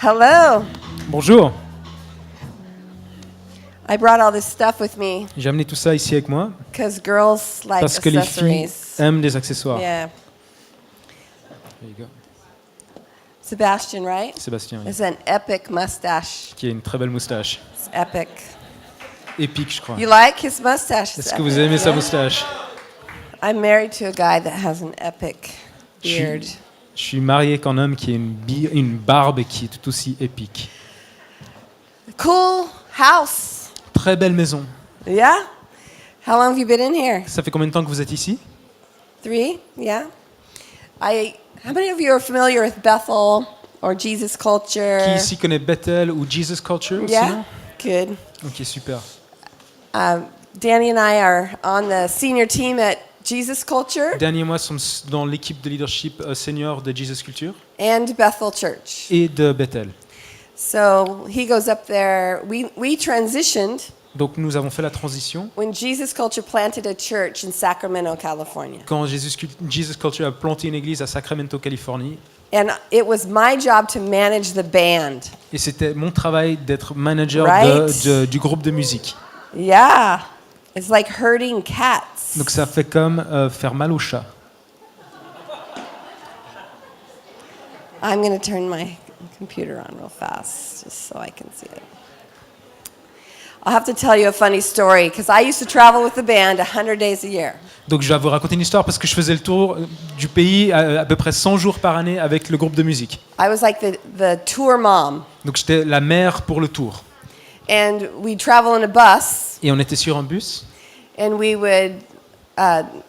Hello. Bonjour, I brought all this stuff with me j'ai amené tout ça ici avec moi because girls like parce que les filles accessories. aiment les accessoires. Yeah. There you go. Sebastian, right? Sébastien, oui, It's an epic mustache. qui a une très belle moustache. It's epic. Épique, je crois. You like his mustache? It's Est-ce que vous epic, aimez sa yeah? moustache? I'm married to a guy that has an epic beard. Je suis marié avec un homme qui a une barbe qui est tout aussi épique. Cool house. Très belle maison. Yeah? How long have you been in here? Ça fait combien de temps que vous êtes ici? 3? Yeah? How many of you are familiar with Bethel or Jesus Culture? Qui ici connaît Bethel ou Jesus Culture aussi, Yeah? non? Good. Ok, super. Danny and I are on the senior team at Jesus Culture Danny et moi sommes dans l'équipe de leadership senior de Jesus Culture and Bethel Church. et de Bethel. So he goes up there. We transitioned Donc nous avons fait la transition when Jesus Culture planted a church in Sacramento, California. quand Jesus Culture a planté une église à Sacramento, Californie. And it was my job to manage the band. Et c'était mon travail d'être manager Right. du groupe de musique. Yeah. It's like herding cats. Donc ça fait comme faire mal au chat. I'm going to turn my computer on real fast just so I can see it. I'll have to tell you a funny story because I used to travel with the band 100 days a year. Donc je vais vous raconter une histoire parce que je faisais le tour du pays à peu près 100 jours par année avec le groupe de musique. I was like the tour mom. Donc j'étais la mère pour le tour. And we'd travel in a bus Et on était sur un bus and we would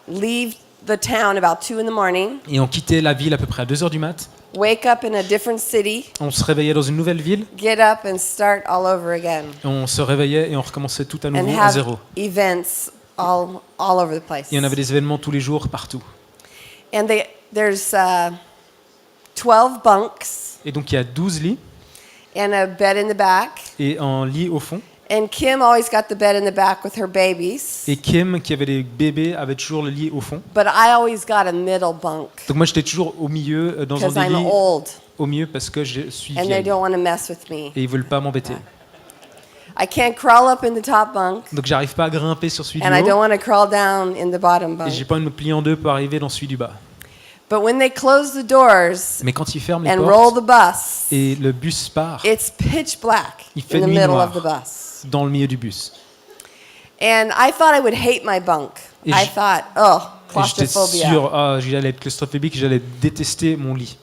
leave the town about 2 in the morning, et on quittait la ville à peu près à 2h du mat. wake up in a different city, On se réveillait dans une nouvelle ville, get up and start all over again. on se réveillait et on recommençait tout à And nouveau à have zéro. events all over the place. Et on avait des événements tous les jours partout. And there's 12 bunks Et donc il y a 12 lits and a bed in the back. et un lit au fond. And Kim always got the bed in the back with her babies. Et Kim, qui avait des bébés, avait toujours le lit au fond. But I always got a middle bunk Donc moi j'étais toujours au milieu, dans un because des I'm lits, old au milieu parce que je suis and they vieille. don't want to mess with me. Et ils veulent pas m'embêter. I can't crawl up in the top bunk Donc j'arrive pas à grimper sur celui du and I don't haut. want to crawl down in the bottom Et bunk. j'ai pas envie de me plier en deux pour arriver dans celui du bas. But when they close the doors Mais quand ils ferment les and roll portes the bus, et le bus part it's pitch black Il fait in the nuit middle noire. of the bus. dans le milieu du bus. And I thought I would hate my bunk. Et I j- thought, oh, Et j'étais claustrophobia. sûr, j'allais être claustrophobique, j'allais détester mon lit.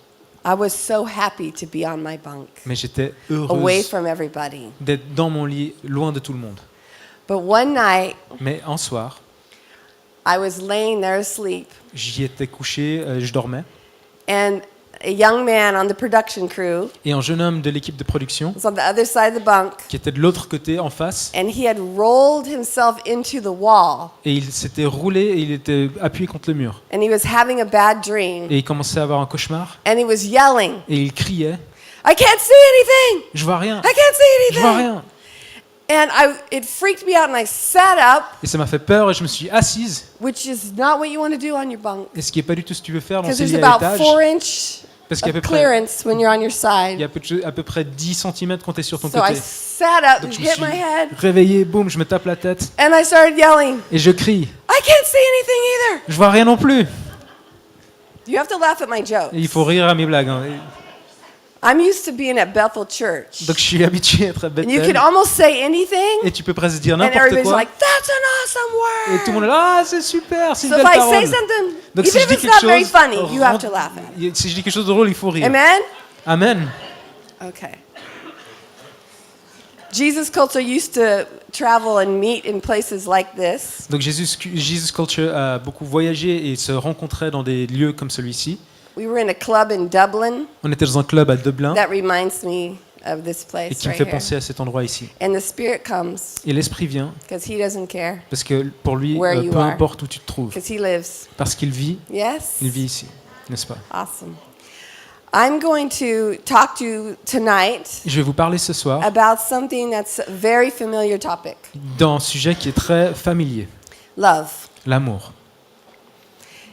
I was so happy to be on my bunk, Mais j'étais away heureuse from everybody. d'être dans mon lit, loin de tout le monde. But one night, Mais un soir, I was laying there asleep, j'y étais couché, je dormais. and a young man on the production crew Et un jeune homme de l'équipe de production, was on the other side of the bunk, qui était de l'autre côté, en face, and he had rolled himself into the wall, et il s'était roulé et il était appuyé contre le mur. and he was having a bad dream, Et il commençait à avoir un cauchemar, and he was yelling, et il criait I can't see anything! « Je vois rien, I can't see je vois anything! rien !» And it freaked me out, and I sat up, Et ça m'a fait peur, et je me suis assise, which is not what you want to do on your bunk, et ce qui n'est pas du tout ce que tu veux faire dans because ces there's lits à about étage, 4-inch parce qu'il y a à of peu près, clearance when you're on your il y side. a à peu près 10 cm quand tu es sur ton So I côté. sat up Donc and je me hit suis my head, réveillé, boum, je me tape la tête, and I started yelling, et je crie I can't see anything either! « Je vois rien non plus !» You have to laugh at my jokes. Et il faut rire à mes blagues. Hein. I'm used to being at Bethel Church. Donc je suis habitué à être à And you can Bethel, almost say anything, et tu peux presque dire and n'importe everybody's quoi, like, that's an awesome et tout le word! monde est là, ah c'est super, c'est une So if belle I say parole. something, Donc even si je if dis it's quelque not very chose, funny, you have to laugh at it. si je dis quelque chose de drôle, il faut rire. Amen? Amen. Okay. Jesus Culture used to travel and meet in places like this. Donc Jesus Culture a beaucoup voyagé et se rencontrait dans des lieux comme celui-ci. We were in a club in Dublin. On était dans un club à Dublin That reminds me of this et place qui me right fait here. penser à cet endroit ici. And the Spirit comes Et l'esprit vient because he doesn't care, parce que pour lui, Where you peu are. importe où tu te trouves, because he lives. parce qu'il vit Yes? ici, n'est-ce pas? Awesome. I'm going to talk to you tonight Je vais vous parler ce soir about something that's a very familiar topic. d'un sujet qui est très familier, Love. l'amour.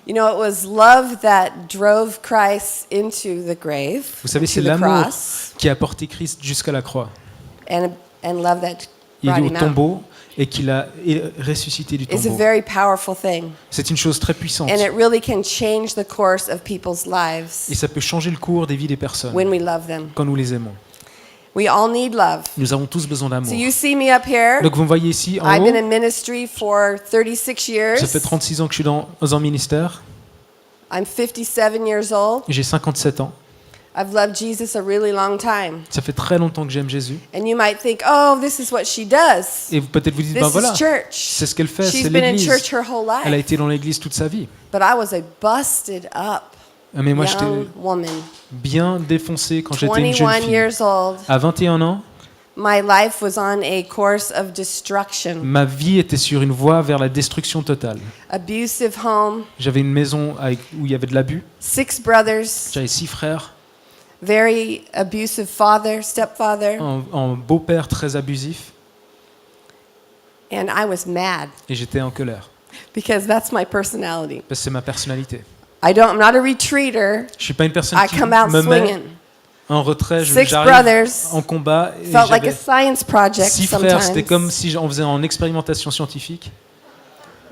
You know, it was love that drove Christ into the grave, Vous savez, c'est to the l'amour cross, qui a porté Christ jusqu'à la croix. and love that Il brought est au him out. tombeau et qu'il a ressuscité du It's a tombeau. very powerful thing. C'est une chose très puissante. And it really can change the course of people's Et lives ça peut changer le cours des vies des personnes when we love them. quand nous les aimons. We all need love. Nous avons tous besoin d'amour. So you see me up here. Donc vous me voyez ici en I've haut. been in ministry for 36 years. Ça fait 36 ans que je suis dans un ministère. I'm 57 years old. J'ai 57 ans. I've loved Jesus a really long time. Ça fait très longtemps que j'aime Jésus. And you might think, oh, this is what she does. Et peut-être vous dites, ben This voilà, is church. c'est ce qu'elle fait, She's c'est been in l'église. church her whole Elle a life. été dans l'église toute sa vie. But I was a busted up Mais moi, j'étais young woman. bien défoncé quand j'étais une jeune 21 fille. years old. À 21 ans, My life was on a course of destruction. ma vie était sur une voie vers la destruction totale. Abusive home, J'avais une maison où il y avait de l'abus. 6 brothers, J'avais 6 frères, very abusive father, stepfather, un beau-père très abusif, and I was mad et j'étais en colère. because that's my personality. Parce que c'est ma personnalité. I'm not a retreater. Je suis pas une personne I qui come out me met swinging. en retrait, 6 j'arrive brothers. en combat et Felt like a j'avais science project 6 frères, c'était sometimes. comme si on faisait en expérimentation scientifique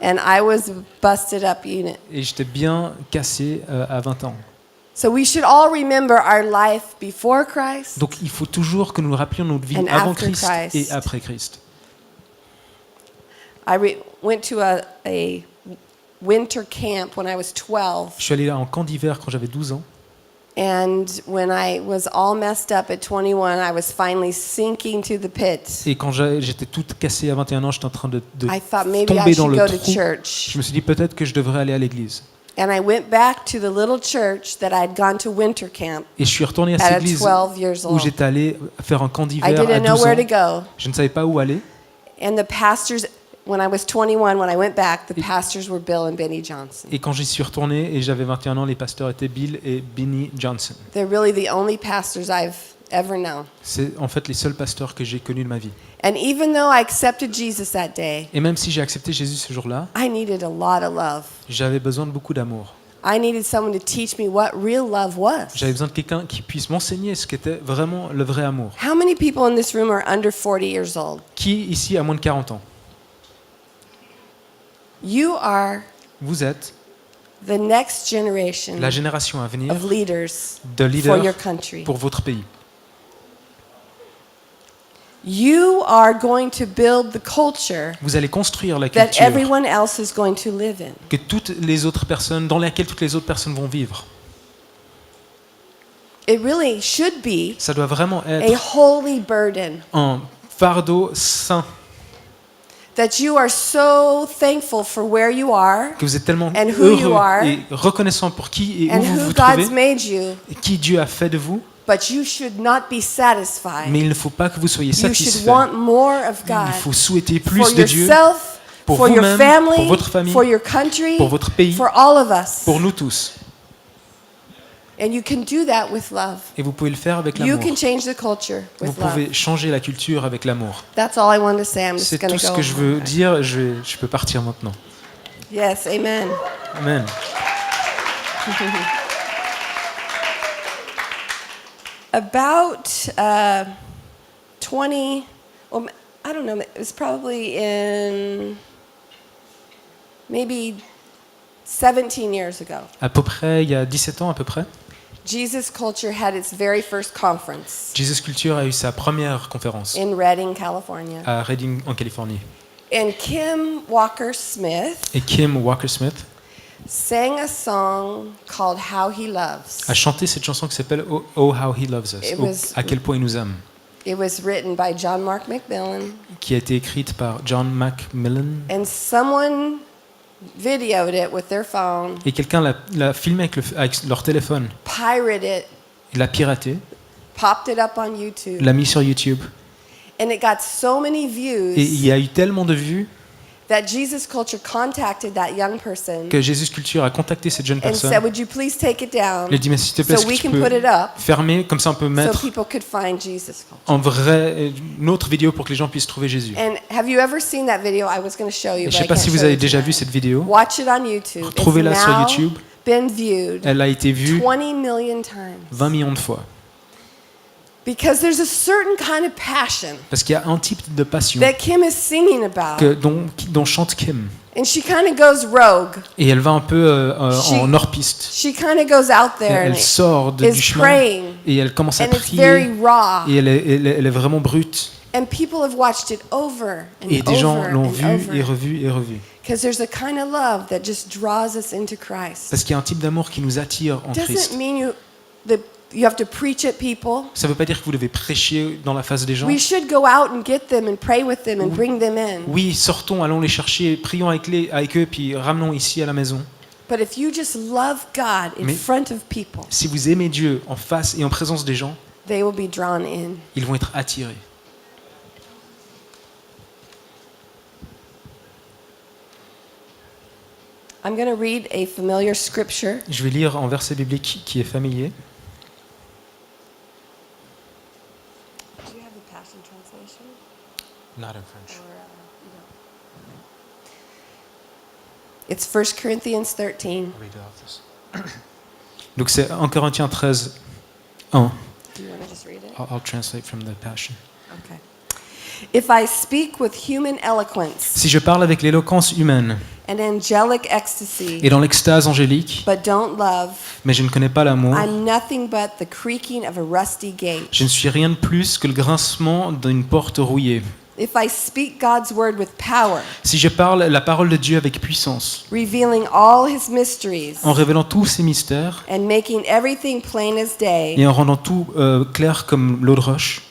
And I was a busted up unit. et j'étais bien cassé à 20 ans. So we should all remember our life before Christ Donc il faut toujours que nous nous rappelions notre vie And avant after Christ Christ. et après Christ. went to a winter camp when I was 12. Je suis allé là en camp d'hiver quand j'avais 12 ans And when I was all messed up at 21, I was finally sinking to the pit. et quand j'étais toute cassée à 21 ans, j'étais en train de I thought maybe I tomber dans should le go to trou. church. Je me suis dit peut-être que je devrais aller à l'église. And I went back to the little church that I'd gone to winter camp Et je suis retourné à at cette église 12 years où old. j'étais allé faire un camp I d'hiver à didn't know 12 where to ans. go. Je ne savais pas où aller. And the pastors, when I was 21, when I went back, the pastors were Bill and Benny Johnson. Et quand j'y suis retourné et j'avais 21 ans, les pasteurs étaient Bill et Benny Johnson. They're really the only pastors I've ever known. C'est en fait les seuls pasteurs que j'ai connus de ma vie. And even though I accepted Jesus that day, Et même si j'ai accepté Jésus ce jour-là, I needed a lot of love. j'avais besoin de beaucoup d'amour. I needed someone to teach me what real love was. J'avais besoin de quelqu'un qui puisse m'enseigner ce qu'était vraiment le vrai amour. How many people in this room are under 40 years old? Qui ici a moins de 40 ans? You are Vous êtes the next generation la génération à venir of leaders de for your leaders country. pour votre pays. You are going to build the culture Vous allez construire la that culture everyone else is going to live in. que toutes les autres personnes, dans laquelle toutes les autres personnes vont vivre. It really should be Ça doit vraiment a être holy burden un fardeau saint, that you are so thankful for where you are que vous êtes tellement And who you are. heureux et reconnaissant pour qui et où and vous who vous God's trouvez, made you, et qui Dieu a fait de vous, but you should not be satisfied. mais il ne faut pas que vous soyez You should satisfaits. want more of God Il faut souhaiter for plus de Dieu yourself, pour for your vous-même, family, pour votre famille, for your country, pour votre pays, for all of us. pour nous tous. And you can do that with love. Et vous pouvez le faire avec You l'amour. can change the culture Vous with love. pouvez changer la culture avec l'amour. That's all I wanted to say. I'm just C'est going tout to ce go. que je veux dire. Je peux partir maintenant. Yes, amen. Amen. About 20, well, I don't know, it was probably in maybe 17 years ago. À peu près, il y a 17 ans à peu près, Jesus Culture had its very first conference Jesus Culture a eu sa première conférence in Redding, California. à Redding, en Californie. And Kim Walker Smith Et Kim Walker-Smith sang a song called How He Loves. a chanté cette chanson qui s'appelle Oh, Oh How He Loves Us, It was- à quel point il nous aime, It was written by John Mark McMillan, qui a été écrite par John Macmillan. and someone videoed it with their phone, Et quelqu'un l'a filmé avec leur téléphone, pirated it, il l'a piraté, popped it up on YouTube, l'a mis sur YouTube. and it got so many views Et il y a eu tellement de vues that Jesus Culture contacted that young person que Jésus Culture a contacté cette jeune and personne. said, would you please take it down Il a dit, mais s'il te plaît, so est-ce we que tu can put peux it up fermer, comme ça on peut so mettre people could find Jesus Culture? en vrai une autre vidéo pour que les gens puissent trouver Jésus. And have you ever seen that video? I was going to show you, Et but je I sais pas can't si vous show avez you déjà tonight. vu cette vidéo. Watch it on YouTube. It's Retrouvez-la sur now YouTube. been viewed Elle a été vue 20 million times. 20 millions de fois. Because there's a certain kind of passion Parce qu'il y a un type de passion that Kim is singing about. dont chante Kim. And she kind of goes rogue. Et elle va un peu She- en hors-piste. She kind of goes out there Elle and sort du is chemin praying. et elle commence à And it's very prier. raw. Et elle est vraiment brute. And people have watched it over and Et des gens over l'ont and vu et over. revu et revu. Because there's a kind of love that just draws us into Christ. Parce qu'il y a un type d'amour qui nous attire en Christ. Doesn't mean you have to preach at people. Ça ne veut pas dire que vous devez prêcher dans la face des gens. We should go out and get them and pray with them and bring them in. Oui, sortons, allons les chercher, prions avec eux, puis ramenons ici à la maison. But if you just love God in Mais- front of people, Si vous aimez Dieu en face et en présence des gens, they will be drawn in. ils vont être attirés. I'm going to read a familiar scripture. Je vais lire un verset biblique qui est familier. Do you have the Passion Translation? Not in French. It's 1 Corinthians 13. Donc c'est 1 Corinthiens 13, 1. Do you want to just read it? I'll translate from the Passion. Okay. If I speak with human eloquence Si je parle avec l'éloquence humaine and angelic ecstasy, et dans l'extase angélique, but don't love, mais je ne connais pas l'amour, I'm nothing but the creaking of a rusty gate. je ne suis rien de plus que le grincement d'une porte rouillée. If I speak God's word with power, Si je parle la parole de Dieu avec puissance, revealing all his mysteries en révélant tous ses mystères and making everything plain as day, et en rendant tout clair comme l'eau de roche,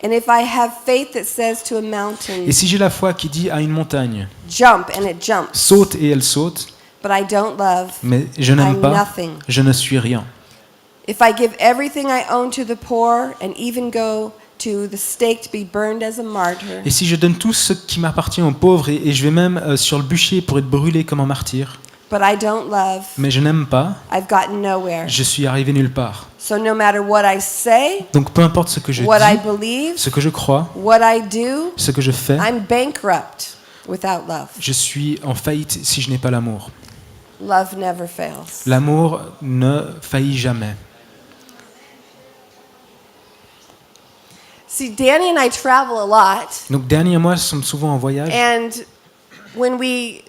and if I have faith that says to a mountain, et si j'ai la foi qui dit à une montagne, jump, and it jumps, saute et elle saute, but I don't love, mais je n'aime I'm pas, nothing. je ne suis rien. If I give everything I own to the poor and even go to the stake to be burned as a martyr, Et si je donne tout ce qui m'appartient aux pauvres et je vais même sur le bûcher pour être brûlé comme un martyr, but I don't love, mais je n'aime pas, I've gotten nowhere. je suis arrivé nulle part. So no matter what I say, Donc peu importe ce que je what I dis, believe, ce que je crois, what I do, ce que je fais, I'm bankrupt without love. je suis en faillite si je n'ai pas l'amour. Love never fails. L'amour ne faillit jamais. See, Danny and I travel a lot, Donc dernier mois, nous sommes souvent en voyage. and when we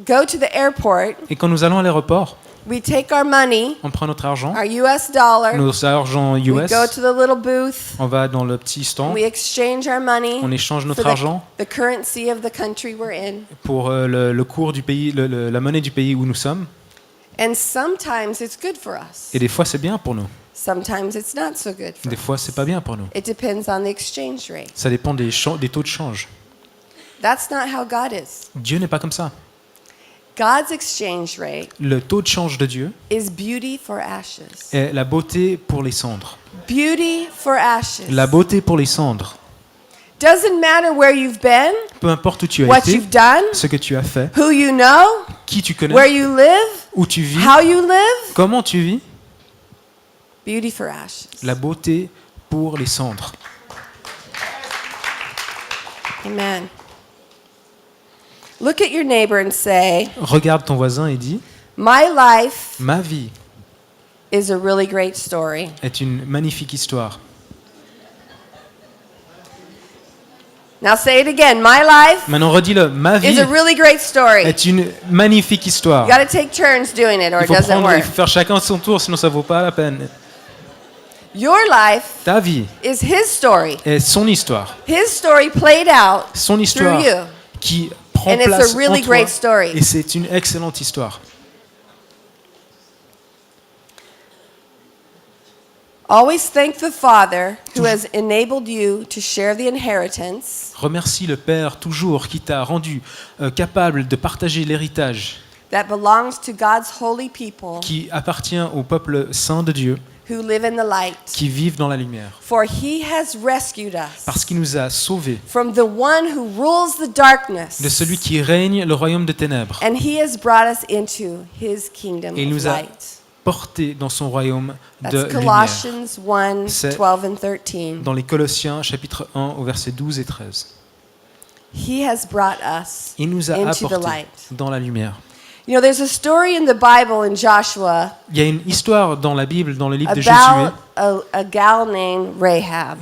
go to the airport, Et quand nous allons à l'aéroport, we take our money, on prend notre argent, our US dollar, nos argent we US, go to the little booth, on va dans le petit stand, we exchange our money on échange for notre argent the currency of the country we're in. pour le cours du pays, la monnaie du pays où nous sommes. And sometimes it's good for us. Et des fois, c'est bien pour nous. Sometimes it's not so good for Des us. fois, c'est pas bien pour nous. It depends on the exchange rate. Ça dépend des taux de change. That's not how God is. Dieu n'est pas comme ça. God's exchange rate Le taux de change de Dieu is beauty for ashes. est la beauté pour les cendres. Beauty for ashes. La beauté pour les cendres. Doesn't matter where you've been, Peu importe où tu as what été, you've done, ce que tu as fait, who you know, qui tu where connais, you live, où tu vis, how you live. comment tu vis. Beauty for ashes. La beauté pour les cendres. Amen. Look at your neighbor and say, Regarde ton voisin et dis, my life ma vie is a really great story. est une magnifique histoire. Now say it again. My life Maintenant redis-le, ma vie is a really great story. est une magnifique histoire. You got to take turns doing it or Il it faut doesn't prendre, il work. faut faire chacun son tour, sinon ça vaut pas la peine. Your life Ta vie is his story. est son histoire. His story played out Son through histoire you. qui prend And it's a place really en toi. great story. Et c'est une excellente histoire. Always thank the Father who has enabled you to share the inheritance. Remercie le Père toujours qui t'a rendu capable de partager l'héritage. that belongs to God's holy people qui appartient au peuple saint de Dieu, who live in the light. qui vivent dans la lumière. For he has rescued us Parce qu'il nous a sauvés from the one who rules the darkness, de celui qui règne le royaume de ténèbres, and he has brought us into his kingdom et il of nous a light. portés dans son royaume de That's lumière. Colossians 1, C'est 12 and 13. Dans les Colossiens, chapitre 1, au verset 12 et 13. He has brought us Il nous a into the apportés light. dans la lumière. You know, there's a story in the Bible in Joshua Il y a une histoire dans la Bible, dans le livre de Josué, about a gal named Rahab.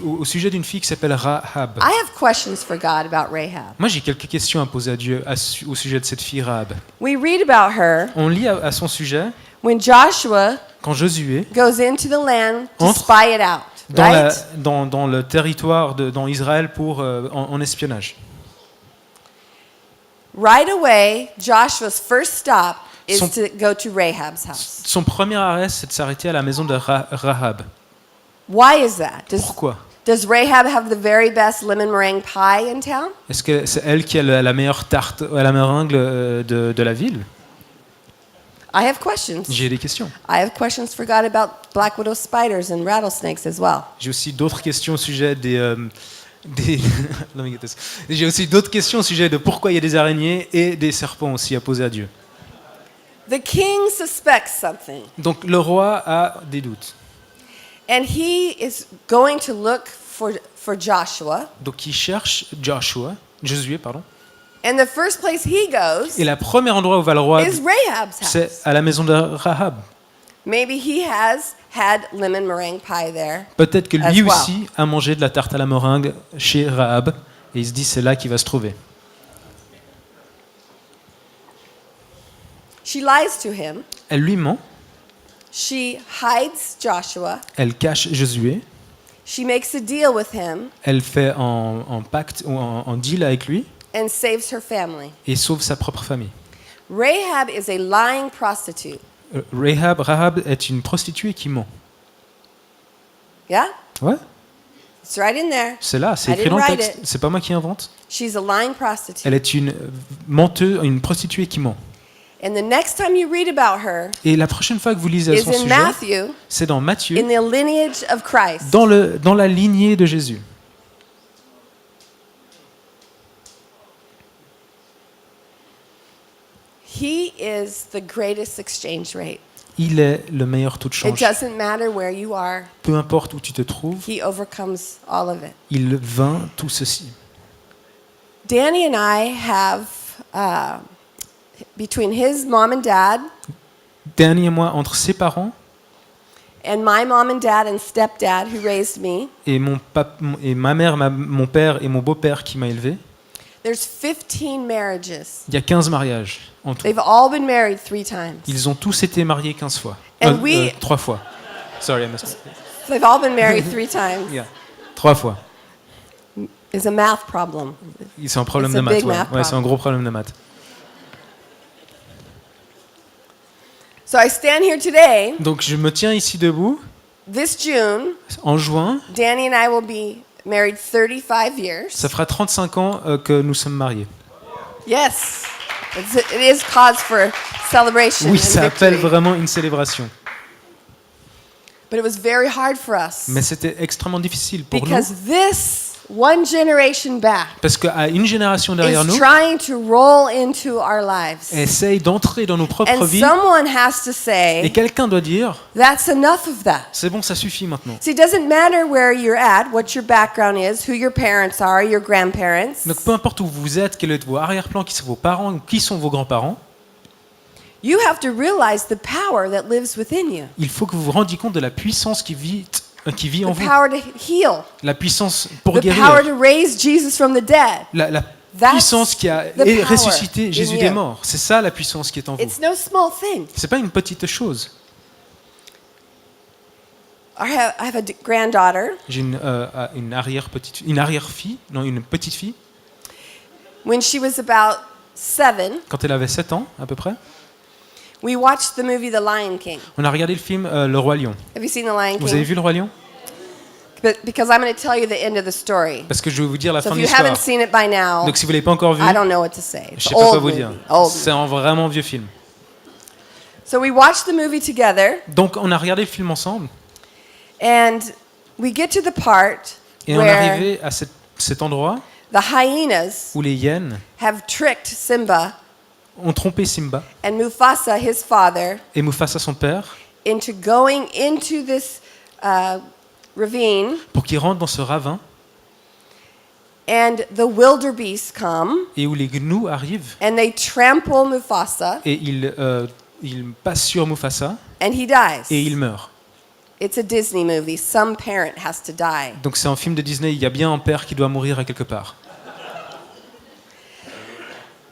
au sujet d'une fille qui s'appelle Rahab. I have questions for God about Rahab. Moi, j'ai quelques questions à poser à Dieu au sujet de cette fille Rahab. We read about her On lit à son sujet when Joshua quand Josué goes into the land to Entre spy it out, dans, right? dans le territoire dans Israël pour en espionnage. Right away, Joshua's first stop is Son- to go to Rahab's house. Son premier arrêt, c'est de s'arrêter à la maison de Rahab. Why is that? Pourquoi? Does Rahab have the very best lemon meringue pie in town? Est-ce que c'est elle qui a la meilleure tarte à la meringue de la ville? I have questions. J'ai des questions. I have questions for God about black widow spiders and rattlesnakes as well. J'ai aussi d'autres questions au sujet Let me get this. J'ai aussi d'autres questions au sujet de pourquoi il y a des araignées et des serpents aussi à poser à Dieu. The king suspects something, Donc le roi a des doutes. and he is going to look for Joshua. Donc il cherche Josué, pardon. And the first place he goes Et le premier endroit où va le roi, is Rahab's c'est house. à la maison de Rahab. Maybe he has had lemon meringue pie there. Peut-être que As lui well. aussi a mangé de la tarte à la meringue chez Rahab et il se dit c'est là qu'il va se trouver. She lies to him. Elle lui ment, She hides Joshua. elle cache Josué, She makes a deal with him elle fait en pacte ou en deal avec lui and saves her family. et sauve sa propre famille. Rahab is a lying prostitute. Rahab est une prostituée qui ment. Yeah? Ouais, It's right in there. c'est là, c'est I écrit dans didn't le write texte. it. C'est pas moi qui invente. She's a lying prostitute. Elle est une menteuse, une prostituée qui ment. And the next time you read about her Et la prochaine fois que vous lisez is son in sujet, Matthew, c'est dans Matthieu, in the lineage of Christ. dans la lignée de Jésus. He is the greatest exchange rate. Il est le meilleur taux de It change. doesn't matter where you are. Peu importe où tu te trouves, He overcomes all of it. il vainc tout ceci. Danny and I have, between his mom and dad, Dernier mois entre ses parents and my mom and dad and stepdad who raised me, et et ma mère, mon père et mon beau-père qui m'a élevé, there's 15 marriages. il y a 15 mariages en tout. They've all been married 3 times. Ils ont tous été mariés 15 fois. And we- 3 fois. Sorry, I missed it. They've all been married 3 times. Yeah. 3 fois. It's a math problem. C'est un problème It's de a maths. big Ouais, math Ouais, c'est un problem. gros problème de maths. So I stand here today. Donc je me tiens ici debout. This June, En juin, Danny and I will be married 35 years. ça fera 35 ans que nous sommes mariés. Yes. It is cause for celebration Oui, and ça appelle victory. vraiment une célébration. But it was very hard for us Mais c'était extrêmement difficile pour nous. because this one generation back Parce qu'à une génération derrière is nous, trying to roll into our lives. essaye d'entrer dans nos propres And vies. someone has to Et say, quelqu'un doit dire, that's enough of that. c'est bon, ça suffit maintenant. See, it doesn't matter where you're at, what your background is, who your parents are, your grandparents. Donc peu importe où vous êtes, quel est vos arrière-plans, qui sont vos parents ou qui sont vos grands-parents, You have to realize the power that lives within you. il faut que vous vous rendiez compte de la puissance qui vit en The vous. power to heal. La puissance pour The power guérir. to raise Jesus from the dead. La That's puissance qui a the power ressuscité in Jésus you. des morts. C'est ça la puissance qui est en vous. It's no small thing. C'est pas une petite chose. I have a granddaughter. J'ai une arrière-fille, non, une petite fille. When she was about 7, Quand elle avait 7 ans, à peu près, we watched the movie The Lion King. on a regardé le film Le Roi Lion. Have you seen The Lion Vous avez King? vu Le Roi Lion? because I'm going to tell you the end of the story. Parce que je vais vous dire la So fin if de you haven't l'histoire. seen it by now, Donc si vous l'avez pas encore vu, I don't know what to say. je It's sais pas quoi old vous movie. dire. Old C'est un vraiment vieux film. So we watched the movie together, Donc on a regardé le film ensemble and we get to the part et on est where arrivé à cet endroit the hyenas où les hyènes have tricked Simba ont trompé Simba and Mufasa, his father, et Mufasa son père into going into this ravine, pour qu'ils rentrent dans ce ravin and the wildebeest come, et où les gnous arrivent and they trample Mufasa, et ils passent sur Mufasa and he dies. et il meurt. It's a Disney movie. Some parent has to die. Donc c'est un film de Disney, il y a bien un père qui doit mourir à quelque part.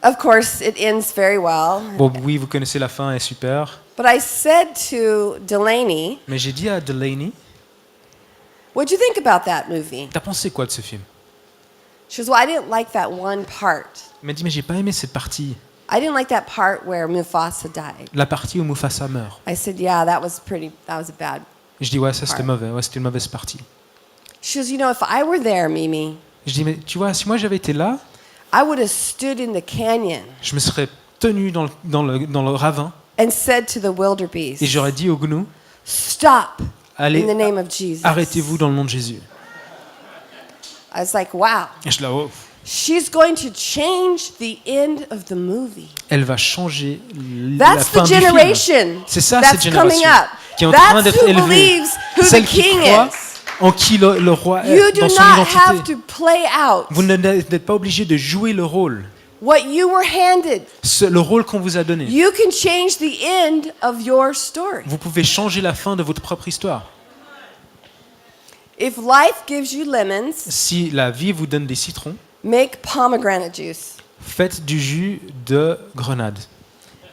Of course, it ends very well. Bon oui, vous connaissez la fin, elle est super. But I said to Delaney, Mais j'ai dit à Delaney, what'd you think about that movie? t'as pensé quoi de ce film? She goes, well, I didn't like that one part. Il m'a dit, mais j'ai pas aimé cette partie, I didn't like that part where Mufasa died. la partie où Mufasa meurt. I said, yeah, that was a bad. Je dis, ouais, ça c'était mauvais, ouais, c'était une mauvaise partie. She goes, you know, if I were there, Mimi, Je dis, mais tu vois, si moi j'avais été là, I would have stood in the canyon je me serais tenu dans le ravin and said to the et wildebeest, j'aurais dit aux gnous, stop allez, in the name of Jesus. arrêtez-vous dans le nom de Jésus. I was like, wow. Et je là, oh, She's going to change the end of the movie. elle va changer la That's fin the du film. generation C'est ça, that's cette coming génération up. qui est en train That's d'être who élevée. believes who Celle the qui king croit is. en qui le roi You est, do dans son not have identité. to play out Vous n'êtes pas obligé de jouer le rôle, what you were handed. le rôle qu'on vous a donné. You can change the end of your story. Vous pouvez changer la fin de votre propre histoire. If life gives you lemons, Si la vie vous donne des citrons, make pomegranate juice. faites du jus de grenade.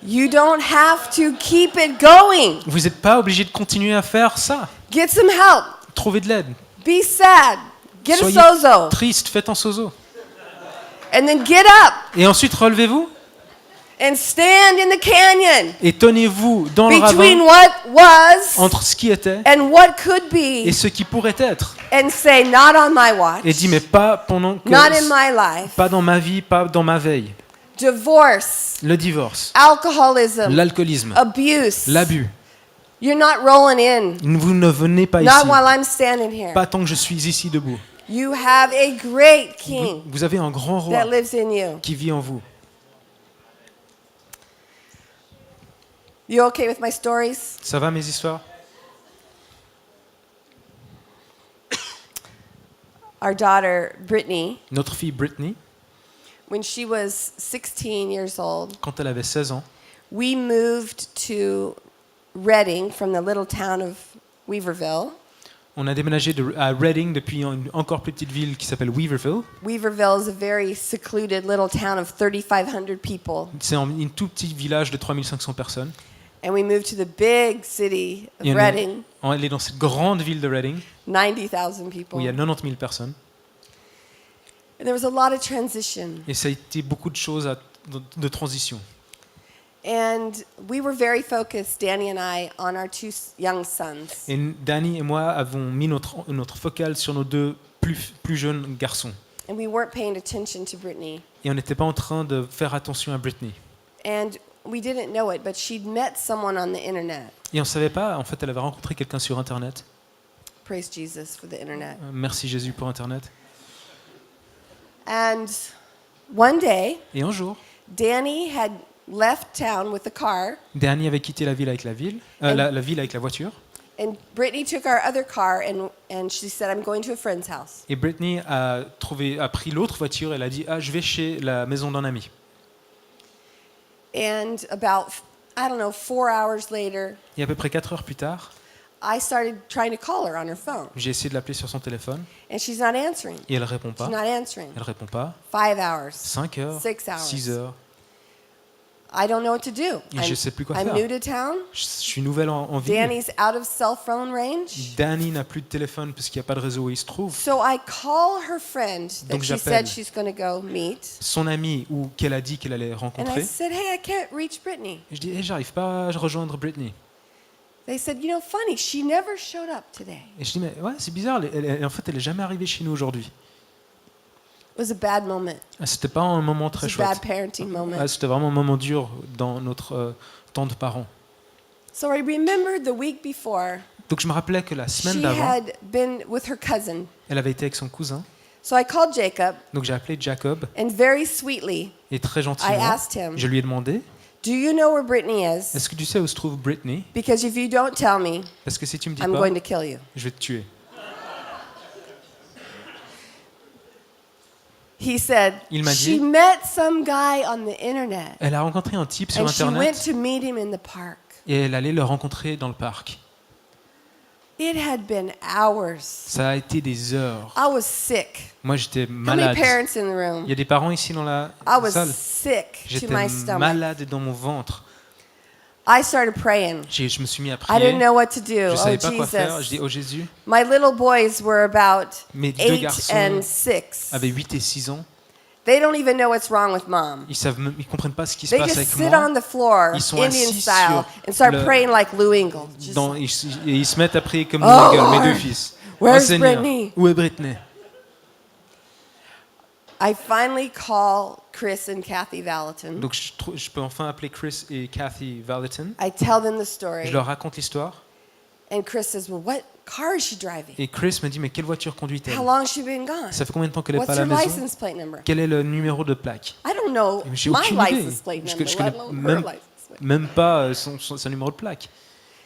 You don't have to keep it going. Vous n'êtes pas obligé de continuer à faire ça. Get some help. Trouvez de l'aide. Be sad. Get a Soyez sozo. triste, faites un sozo. And then get up Et ensuite, relevez-vous and stand in the canyon et tenez-vous dans le between ravin what was entre ce qui était and what could et be ce qui pourrait être. and say, not on my watch, Et dis, mais pas pendant que... not in my life. Pas dans ma vie, pas dans ma veille. Divorce, Le divorce, alcoholism, l'alcoolisme, abuse. l'abus. You're not rolling in. Vous ne venez pas Not ici. while I'm standing here. Pas tant que je suis ici debout. You have a great king Vous avez un grand roi that lives in you. qui vit en vous. You okay with my stories? Ça va mes histoires? Our daughter, Brittany, Notre fille Brittany, when she was 16 years old, quand elle avait 16 ans, we moved to Reading from the little town of Weaverville. on a déménagé à Reading depuis une encore plus petite ville qui s'appelle Weaverville. Weaverville is a very secluded little town of 3,500 people. C'est un tout petit village de 3500 personnes. And we moved to the big city of Et Reading, on est dans cette grande ville de Reading 90,000 où people. il y a 90 000 personnes. And there was a lot of transition. Et ça a été beaucoup de choses de transition. And we were very focused, Danny and I, on our two young sons. Et Danny et moi avons mis notre focale sur nos deux plus jeunes garçons. And we weren't paying attention to Brittany. Et on n'était pas en train de faire attention à Brittany. And we didn't know it, but she'd met someone on the internet. Et on ne savait pas, en fait, elle avait rencontré quelqu'un sur Internet. Praise Jesus for the internet. Merci Jésus pour Internet. And one day, Et un jour, Danny had left town with the car, Danny avait quitté la ville avec la ville avec la voiture. and Brittany took our other car, and she said, I'm going to a friend's house. Et Brittany a pris l'autre voiture. Elle a dit, je vais chez la maison d'un ami. And about, 4 hours later, Et à peu près 4 heures plus tard, I started trying to call her on her phone, j'ai essayé de l'appeler sur son téléphone and she's not answering. et elle répond She's pas. not answering. Elle répond pas. 5 hours. 5 heures, 6 hours. 6 heures. I don't know what to do. Et je sais plus quoi I'm faire. new to town. Je suis nouvelle en ville. Danny's out of cell phone range. Danny n'a plus de téléphone parce qu'il n'y a pas de réseau où il se trouve. So I call her friend that Donc she j'appelle. said she's going to go meet. Son ami ou qu'elle a dit qu'elle allait And I rencontrer. said, hey, I can't reach Brittany. Et je dis, j'arrive pas à rejoindre Brittany. They said, you know, funny, she never showed up today. Et je dis, mais ouais, c'est bizarre, en fait, elle est jamais arrivée chez nous aujourd'hui. It was a bad moment. Ah, c'était pas un moment très It was a bad chouette. parenting moment. Ah, c'était vraiment un moment dur dans notre temps de parents. So I remembered the week before, Donc je me rappelais que la semaine she d'avant, had been with her cousin. elle avait été avec son cousin. So I called Jacob, Donc j'ai appelé Jacob and very sweetly, et très I gentiment, asked him, je lui ai demandé, do you know where Brittany is? est-ce que tu sais où se trouve Brittany? Because if you don't tell me, Parce que si tu me dis I'm pas, going to kill you. je vais te tuer. He said, Il m'a she dit- met some guy on the internet, Elle a rencontré un type sur and she went Internet to meet him in the park. et elle allait le rencontrer dans le parc. It had been hours. Ça a été des heures. I was sick. Moi, j'étais How many malade. parents in the Il room? y a des parents ici dans la I was salle. sick to J'étais my stomach. malade dans mon ventre. I started praying. Je me suis mis à I prier. didn't know what to do. Je Oh, savais pas quoi faire. Je Jesus. dis, oh Jésus, My little boys were about mes deux 8 garçons and 6. avaient 8 et 6 ans. They don't even know what's wrong with mom. Ils comprennent pas ce qui se They passe just avec sit moi. on the floor, Ils sont Indian assis style, sur and start le- praying like Lou Engle. Just Ils se mettent à prier comme Oh, Louis Engle, mes Lord. deux fils. Where's Oh Seigneur, Brittany? où est Brittany? I finally call Chris and Kathy Valentin. Donc je peux enfin appeler Chris et Kathy Valentin. I tell them the story. Je leur raconte l'histoire. And Chris says, well, what car is she driving? Et Chris me dit, mais quelle voiture conduit-elle? How long has she been gone? Ça fait combien de temps qu'elle n'est What's pas à her la maison? license plate number? Quel est le numéro de plaque? I don't know Mais j'ai my aucune idée. license plate Je number, connais let alone her même, license plate. même pas son numéro de plaque.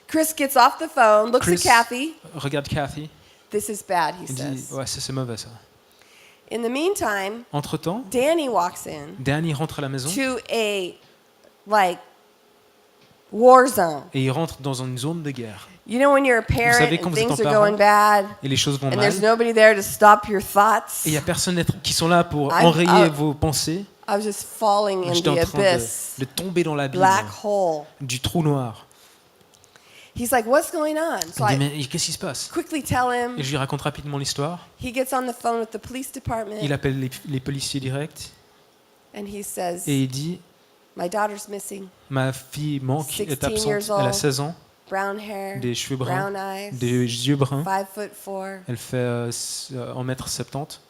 Chris gets off the phone, looks Chris at Kathy. regarde Kathy. This is bad, he Il dit, says. ouais, ça c'est mauvais ça. In the meantime, Entre-temps, Danny walks in Danny rentre à la maison to a like war zone. et il rentre dans une zone de guerre. You know when you're a parent savez, quand and vous êtes things un are parent, going bad Et les choses vont and mal. there's nobody there to stop your thoughts. Et il n'y a personne qui sont là pour I- enrayer vos pensées. I was just falling in J'étais en the train abyss, de tomber dans l'abîme, black hole. du trou noir. He's like, what's going on? So Il dit, I mais qu'est-ce qui se passe? quickly tell Et him. je lui raconte rapidement l'histoire. He gets on the phone with the police department Il appelle les policiers directs and he says, et il dit, my daughter's missing. ma fille manque, 16 est absente. years Elle a old. 16 ans, Brown hair, des cheveux bruns, brown eyes, des yeux bruns. 5'4". Elle fait 1m70.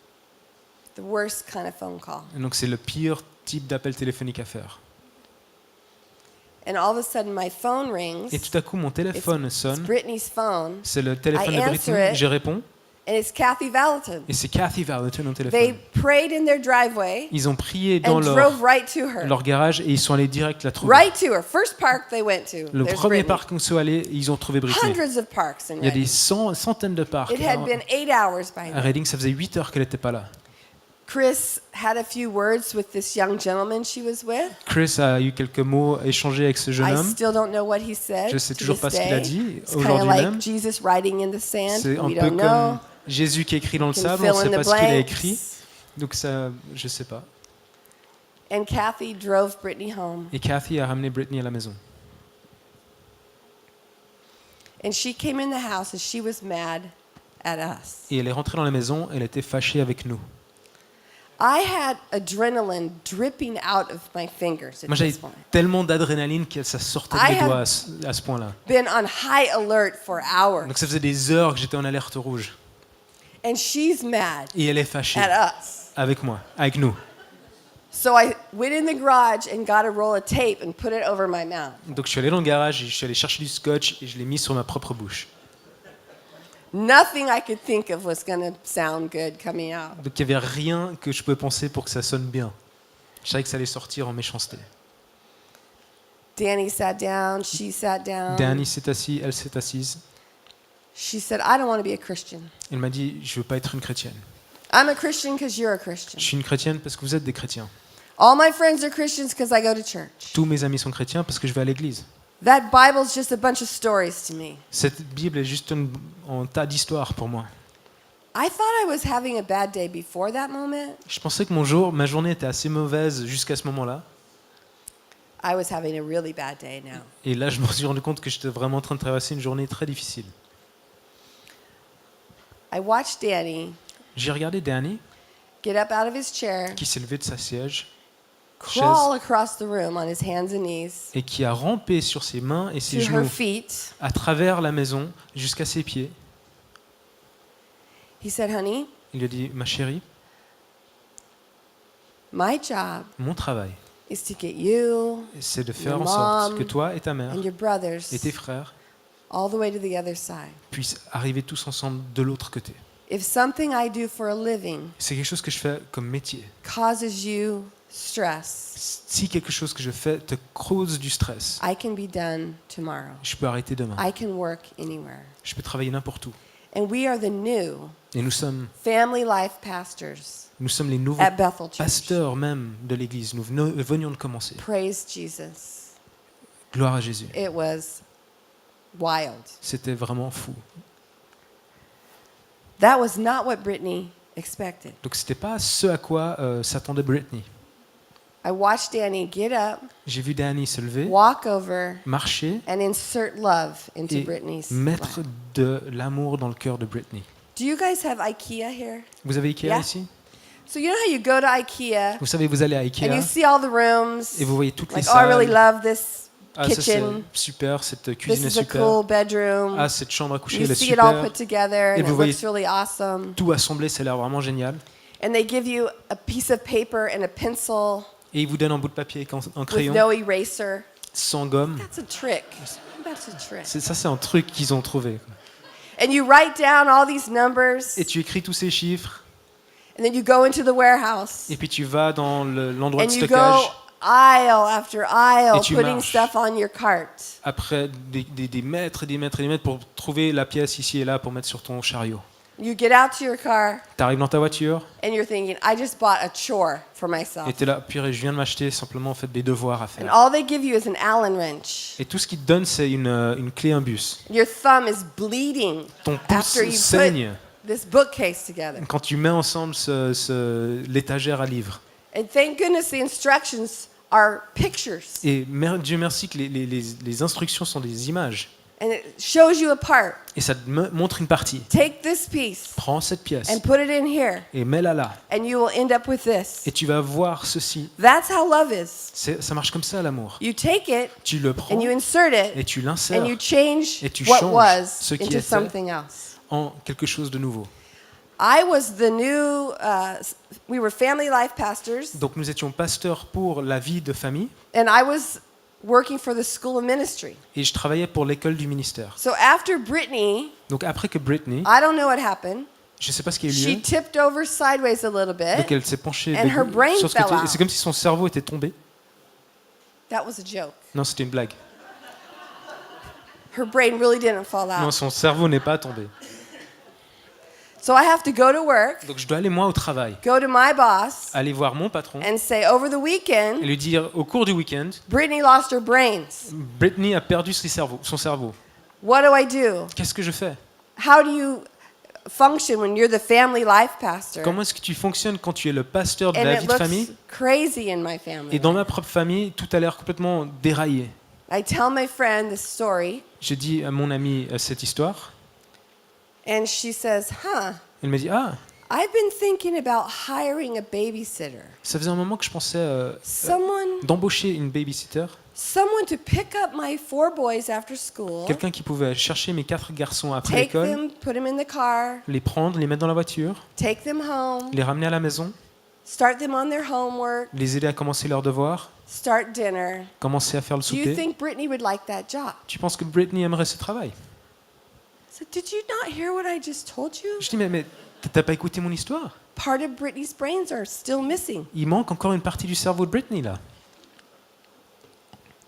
The worst kind of phone call. Et donc c'est le pire type d'appel téléphonique à faire. And all of a sudden my phone rings. Et tout à coup, mon téléphone It's sonne. Brittany's phone C'est le téléphone I de answer Brittany. it. Je réponds. and it's Kathy Valentin. Et c'est Kathy Valentin au They téléphone. prayed in their driveway Ils ont prié dans and drove right to her. leur garage et ils sont allés direct la trouver. Right to her. First park they went to. Le There's premier Brittany. parc où ils sont allés, ils ont trouvé Brittany. Hundreds of parks in Il y a des Reading. centaines de parcs. It had been 8 hours by À then. Reading, ça faisait 8 heures qu'elle n'était pas là. Chris had a few words with this young gentleman she was with. Chris a eu quelques mots échangés avec ce jeune I homme. still don't know what he said. Je sais to toujours this pas ce qu'il a day. dit It's kind of aujourd'hui like même. Jesus writing in the sand. C'est un We peu don't know. comme Jésus qui écrit dans le Can sable, fill on ne sait in pas the ce qu'il a blanks. écrit. Donc ça, je sais pas. And Kathy drove Brittany home. Et Kathy a ramené Brittany à la maison. And she came in the house and she was mad at us. Et elle est rentrée dans la maison, elle était fâchée avec nous. I had adrenaline dripping out of my fingers at Moi j'avais this point. tellement d'adrénaline que ça sortait de I mes have- doigts à ce point-là. Been on high alert for hours. Donc ça faisait des heures que j'étais en alerte rouge. And she's mad Et elle est fâchée at us. avec moi, avec nous. So I went in the garage and got a roll of tape and put it over my mouth. Donc je suis allé dans le garage, et je suis allé chercher du scotch et je l'ai mis sur ma propre bouche. Nothing I could think of was going to sound good coming out. Donc il n'y avait rien que je pouvais penser pour que ça sonne bien. Je savais que ça allait sortir en méchanceté. Danny sat down, she sat down. Danny s'est assis, elle s'est assise. She said, I don't want to be a Christian. Elle m'a dit, je veux pas être une chrétienne. I'm a Christian because you're a Christian. Je suis une chrétienne parce que vous êtes des chrétiens. All my friends are Christians because I go to church. Tous mes amis sont chrétiens parce que je vais à l'église. That Bible's just a bunch of stories to me. Cette Bible est juste un tas d'histoires pour moi. I thought I was having a bad day before that moment. Je pensais que ma journée était assez mauvaise jusqu'à ce moment-là. I was having a really bad day now. Et là, je me suis rendu compte que j'étais vraiment en train de traverser une journée très difficile. I watched Danny J'ai regardé Danny, get up out of his chair qui s'est levé de sa siège, crawl across the room on his hands and knees et qui a rampé sur ses mains et ses to her genoux feet. à travers la maison jusqu'à ses pieds. He said, honey, Il lui a dit, ma chérie, my job mon travail, is to get you c'est de faire Your en sorte mom que toi et ta mère and your brothers et tes frères all the way to the other side. puissent arriver tous ensemble de l'autre côté. If something I do for a living C'est quelque chose que je fais comme métier. causes you stress, Si quelque chose que je fais te cause du stress, I can be done tomorrow. je peux arrêter demain. I can work anywhere. Je peux travailler n'importe où. And we are the new Et nous sommes family life pastors les nouveaux at Bethel Church. pasteurs même de l'Église. Nous venions de commencer. Praise Jesus. Gloire à Jésus. It was wild. C'était vraiment fou. That was not what Brittany expected. Donc c'était pas ce à quoi s'attendait Brittany. I watched Danny get up, J'ai vu Danny se lever, walk over, marcher and insert love into et Brittany's mettre life. de l'amour dans le cœur de Brittany. Do you guys have IKEA here? Vous avez Ikea Yeah. ici? So you know how you go to IKEA Vous savez, vous allez à and Ikea you see all the rooms, et vous voyez toutes les like, oh, I really salles. love this Ah, ça c'est kitchen. super, cette This cuisine est is a super. cool bedroom. Ah, cette chambre à coucher, You elle est see it all super. put together Et and vous it voyez- looks really awesome. Tout assemblé, ça a l'air vraiment génial. And they give you a piece of paper and a pencil Et ils vous donnent un bout de papier avec un with crayon, no eraser. sans gomme. That's a trick. That's a trick. Ça, c'est un truc qu'ils ont trouvé. And you write down all these numbers, Et tu écris tous ces chiffres, and then you go into the warehouse, et puis tu vas dans l'endroit de and you go stockage. aisle after aisle, Et tu putting marches. stuff on your cart. Après des mètres et des mètres et des mètres pour trouver la pièce ici et là pour mettre sur ton chariot. You get out to your car, Tu arrives dans ta voiture and you're thinking, I just bought a chore for myself. et tu es là, purée, je viens de m'acheter simplement en fait des devoirs à And faire. all they give you is an Allen wrench. Et tout ce qu'ils te donnent, c'est une clé imbus. Your thumb is bleeding Ton after pouce you saigne put this bookcase together. quand tu mets ensemble l'étagère à livres. And thank goodness the instructions are pictures. Et Dieu merci que les instructions sont des images. And it shows you a part. Et ça te montre une partie. Take this piece Prends cette pièce and put it in here, et mets-la là. and you will end up with this. Et tu vas voir ceci. That's how love is. Ça marche comme ça, l'amour. You take it Tu le prends and you insert et it tu l'insères and you change et tu what changes was ce qui into était. something else. en quelque chose de nouveau. I was the new, we were family life pastors, Donc nous étions pasteurs pour la vie de famille and I was working for the school of ministry. et je travaillais pour l'école du ministère. So after Brittany, Donc après que Brittany, I don't know what happened, je ne sais pas ce qui a eu she lieu, tipped over sideways a little bit. donc elle s'est penchée And her brain sur ce fell côté. Et out. c'est comme si son cerveau était tombé. That was a joke. Non, c'était une blague. Her brain really didn't fall Non, out. son cerveau n'est pas tombé. So I have to go to work, Donc je dois aller moi au travail, go to my boss, aller voir mon patron and say, over the et weekend, lui dire au cours du week-end, Brittany lost her brains. Brittany a perdu son cerveau. What do I do? Qu'est-ce que je fais? How do you function when you're the family life pastor? Comment est-ce que tu fonctionnes quand tu es le pasteur de And la it vie de looks famille? crazy in my family. Et dans ma propre famille, tout a l'air complètement déraillé. I tell my friend this story, Je dis à mon ami cette histoire. and she says, huh, Elle me dit, ah, I've been thinking about hiring a babysitter. ça faisait un moment que je pensais Someone d'embaucher une babysitter, to pick up my 4 boys after school, quelqu'un qui pouvait chercher mes 4 garçons après take l'école, them, put them in the car, les prendre, les mettre dans la voiture, take them home, les ramener à la maison, start them on their homework, les aider à commencer leurs devoirs, start dinner. commencer à faire le Do you souper. think Brittany would like that job? Tu penses que Brittany aimerait ce travail? So did you not hear what I just told you? Je dis, mais t'as pas écouté mon histoire? Part of Brittany's brains are still missing. Il manque encore une partie du cerveau de Brittany là.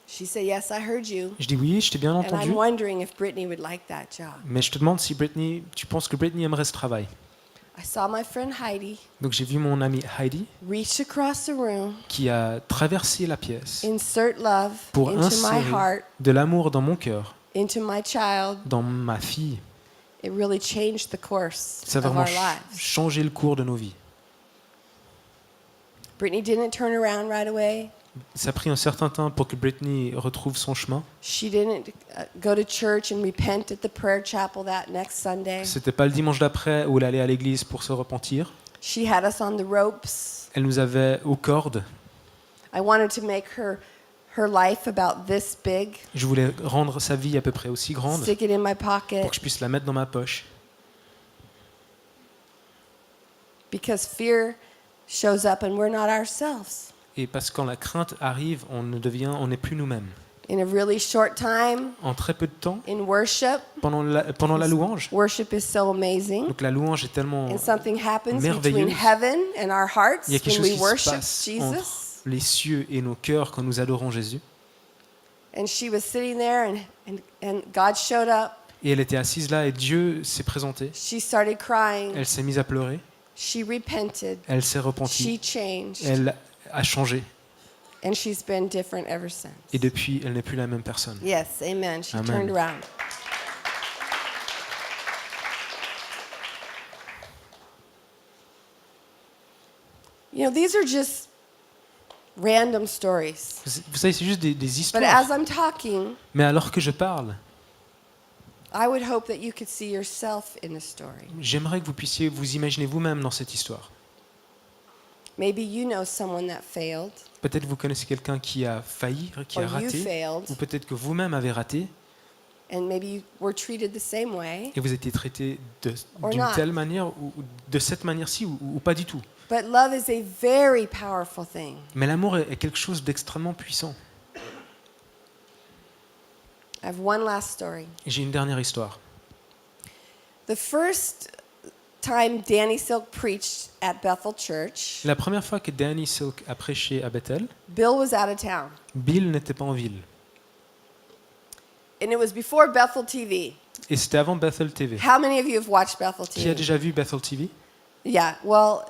She said, yes, I heard you. Je dis oui, je t'ai bien And entendu, I'm wondering if Brittany would like that job. mais je te demande si tu penses que Brittany aimerait ce travail. I saw my friend Heidi Donc j'ai vu mon amie Heidi reach across the room, qui a traversé la pièce insert love pour into my insérer heart, de l'amour dans mon cœur, into my child. dans ma fille. It really changed the course Ça a of our vraiment lives. changé le cours de nos vies. Brittany didn't turn around right away. Ça a pris un certain temps pour que Brittany retrouve son chemin. She didn't go to church and repent at the prayer chapel that next Sunday. C'était pas le dimanche d'après où elle allait à l'église pour se repentir. She had us on the ropes. Elle nous avait aux cordes. I wanted to make her life about this big, Je voulais rendre sa vie à peu près aussi grande stick it in my pour pocket, que je puisse la mettre dans ma poche. because fear shows up and we're not ourselves. Et parce que quand la crainte arrive, on n'est plus nous-mêmes. In a really short time, En très peu de temps, in worship, pendant la louange, worship is so amazing. donc la louange est tellement... And something happens between merveilleuse. heaven and our hearts Il y a quelque when chose we qui se worship passe Jesus. entre les cieux et nos cœurs quand nous adorons Jésus. And she was sitting there, and God showed up. Et elle était assise là et Dieu s'est présenté. She started crying. Elle s'est mise à pleurer. She repented. Elle s'est She repentie. changed. Elle a changé. And she's been different ever since. Et depuis, elle n'est plus la même personne. Yes, amen. She Amen. turned around. You know, these are just random stories. Vous savez, c'est juste des But histoires. as I'm talking, Mais alors que je parle, I would hope that you could see yourself in the story. j'aimerais que vous puissiez vous imaginer vous-même dans cette histoire. Maybe you know someone that failed, Peut-être vous connaissez quelqu'un qui a failli, qui a or you raté, failed, ou peut-être que vous-même avez raté, and maybe you were treated the same way. et vous étiez traité Or d'une not. telle manière, ou de cette manière-ci, ou pas du tout. But love is a very powerful thing. Mais l'amour est quelque chose d'extrêmement puissant. I have one last story. Et j'ai une dernière histoire. The first time Danny Silk preached at Bethel Church, La première fois que Danny Silk a prêché à Bethel, Bill was out of town. Bill n'était pas en ville. And it was before Bethel TV. Et c'était avant Bethel TV. How many of you have watched Bethel Qui a TV? déjà vu Bethel TV? Yeah, well,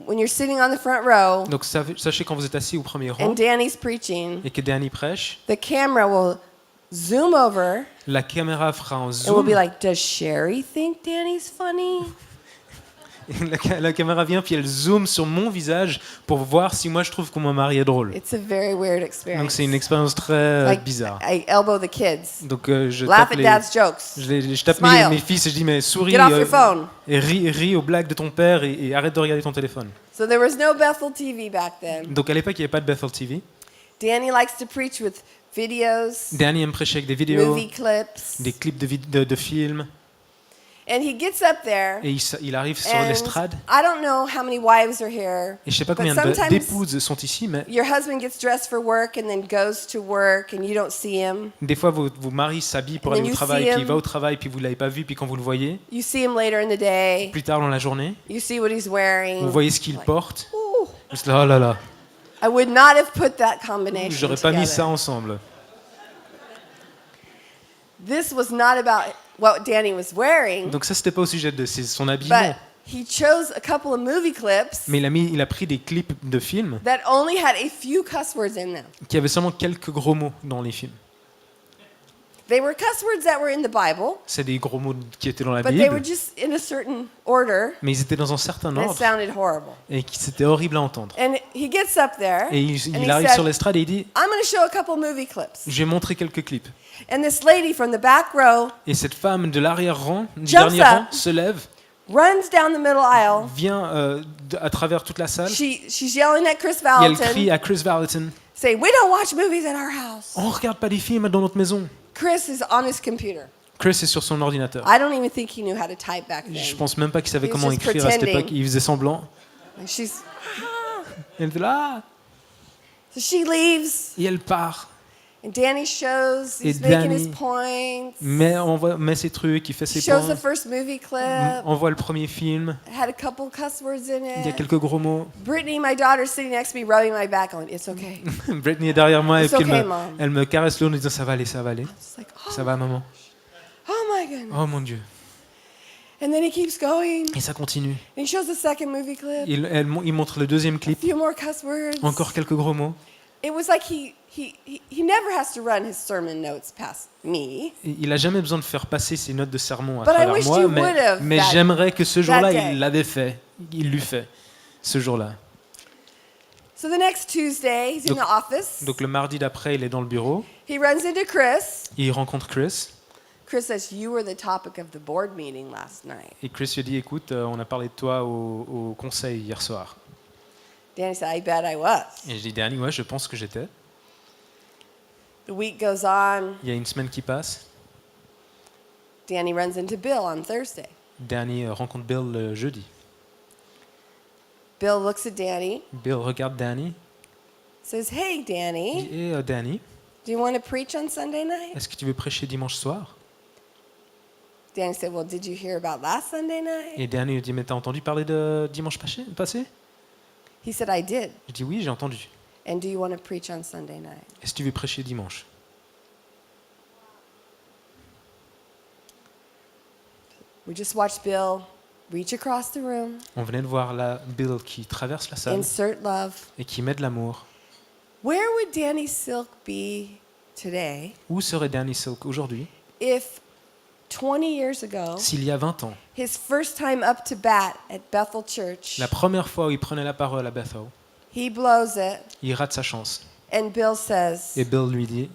when you're sitting on the front row Donc sachez quand vous êtes assis au premier rang and Danny's preaching, et que Danny prêche, the camera will zoom over la caméra fera un and will zoom. be like, does Sherry think Danny's funny? La caméra vient puis elle zoome sur mon visage pour voir si moi je trouve que mon mari est drôle. It's a very weird Donc experience. c'est une expérience très Like, bizarre. I elbow the kids. Donc je Laugh tape, at dad's jokes. je tape Smile. mes fils et je dis mais souris Get off your phone. et ris aux blagues de ton père et arrête de regarder ton téléphone. So there was no Bethel TV back then. Donc à l'époque il n'y avait pas de Bethel TV. Danny likes to preach with videos, Danny aime prêcher avec des vidéos, movie clips. des clips de films And he gets up there. et il arrive sur And l'estrade. I don't know how many wives are here. Et je sais pas But combien sometimes d'épouses sont ici, mais your husband gets dressed for work and then goes to work and you don't see him. des fois vos maris s'habillent pour And aller then au you travail, see puis il him. va au travail, puis vous l'avez pas vu, puis quand vous le voyez, You see him later in the day. plus tard dans la journée, You see what he's wearing. vous voyez ce qu'il Like, porte. ooh, Vous êtes là, oh là là, I would not have put that combination j'aurais pas mis ça together. ensemble. This was not about what Danny was wearing, Donc ça, c'était pas au sujet de son habillement. but he chose a couple of movie clips Mais il a pris des clips de films that only had a few cuss words in them. qui avaient seulement quelques gros mots dans les films. They were cuss words that were in the Bible, C'est des gros mots qui étaient dans la but they were Bible, just in a certain order, mais ils étaient dans un certain and it ordre sounded horrible. et qui c'était horrible à entendre. And he gets up there, Et and il he arrive said, sur l'estrade et il dit I'm going to show a couple movie clips. « Je vais montrer quelques clips ». And this lady from the back row Et cette femme de l'arrière-rang, du Jumps dernier up. rang, se lève, runs down the middle aisle. vient à travers toute la salle She's yelling at Chris et elle crie Valentin, à Chris Valentin saying, "We don't watch movies at our house." « On regarde pas des films dans notre maison ». Chris is on his computer. Chris est sur son ordinateur. I don't even think he knew how to type back Je then. pense même pas qu'il savait He was comment just écrire à cette pretending. époque. Il faisait semblant. And she's, Elle était là so she leaves, et elle part. and Danny shows, Et he's making his Danny points. Met ses trucs, il fait ses He shows points. the first movie clip. On voit le premier film. Had a couple cuss words in Il y a it. quelques gros mots. Brittany, my daughter, sitting next to me, rubbing my back, going, "It's okay." Britney est derrière moi et It's puis okay, Mom. elle me caresse le haut en disant ça va aller, ça va aller. It's like, Ça va maman. oh my goodness. Oh mon Dieu. And then he keeps going. Et ça continue. And he shows the second movie clip. Il montre le deuxième A clip. few more cuss words. Encore quelques gros mots. It was like he never has to run his sermon notes past me. Et il a jamais besoin de faire passer ses notes de sermon à But I travers wish moi, you would have mais that- j'aimerais que ce jour-là, day. il l'avait fait. Il l'eût fait, ce jour-là. So the next Tuesday, he's in the office. Donc le mardi d'après, il est dans le bureau. He runs into Chris. Il rencontre Chris. Chris says, "You were the topic of the board meeting last night." Et Chris lui dit, écoute, on a parlé de toi au conseil hier soir. Danny said, I bet I was. Et je dis, Danny, ouais, je pense que j'étais. The week goes on. Il y a une semaine qui passe. Danny runs into Bill on Thursday. Danny rencontre Bill le jeudi. Bill looks at Danny, Bill regarde Danny. says, Hey, Danny, Et Danny, do you want to preach on Sunday night? est-ce que tu veux prêcher dimanche soir? Danny said, Well, did you hear about last Sunday night? Et Danny lui dit, mais t'as entendu parler de dimanche passé? He said, I did. Je dis, oui, j'ai entendu. And do you want to preach on Sunday night? Est-ce que tu veux prêcher dimanche? We just watched Bill reach across the room, On venait de voir Bill qui traverse la salle insert love. et qui met de l'amour. Where would Danny Silk be today Où serait Danny Silk aujourd'hui if 20 years ago, s'il y a 20 ans, his first time up to bat at Bethel Church, la première fois où il prenait la parole à Bethel, he blows it, il rate sa chance. and Bill says, Et Bill lui dit,